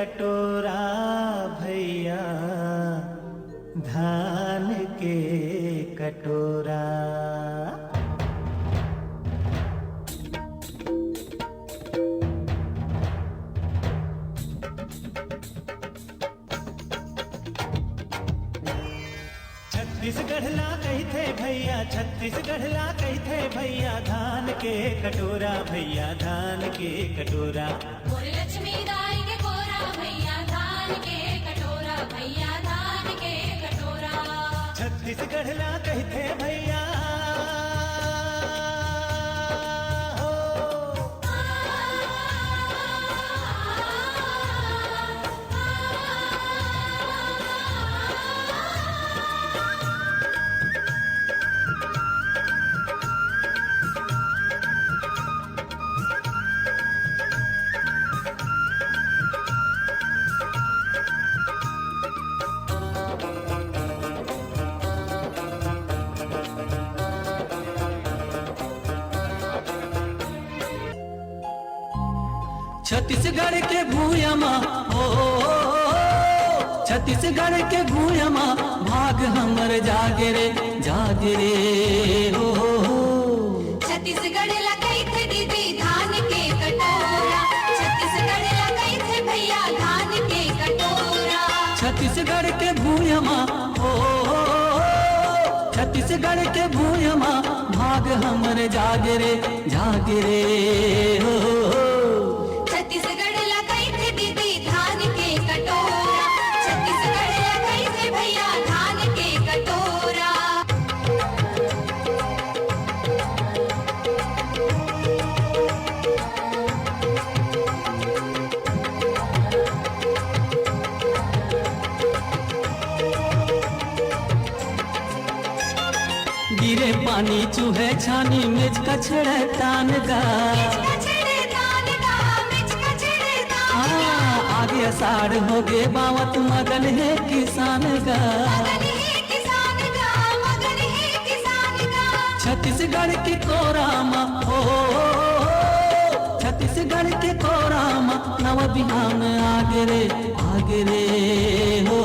कटोरा भैया धान के कटोरा। छत्तीसगढ़ ला कहते भैया, छत्तीसगढ़ ला कहते भैया धान के कटोरा, भैया धान के कटोरा। मोर लक्ष्मी दाई के कोरा भैया धान के कटोरा, भैया धान के कटोरा। छत्तीसगढ़ ला कहते भैया हो। छत्तीसगढ़ के भूयमा हो, छत्तीसगढ़ के भूयमा भाग हमर जागे रे हो। छत्तीसगढ़ ला कहते दीदी धान के कटोरा, छत्तीसगढ़ ला कहते भैया धान के कटोरा। छत्तीसगढ़ के भूयमा हो, छत्तीसगढ़ के भूयमा भाग हमर जागे रे हो। छत्तीसगढ़ ला कहते दीदी धान के कटोरा, छत्तीसगढ़ ला कहते भैया धान के कटोरा। गिरे पानी चूहे छानी मिच कछड़े तान गा, आगे अषाढ़ हो गे बावत मगन है किसान गा। छत्तीसगढ़ के कोरामा हो, छत्तीसगढ़ के कोरामा नव बिहान आगे रे हो।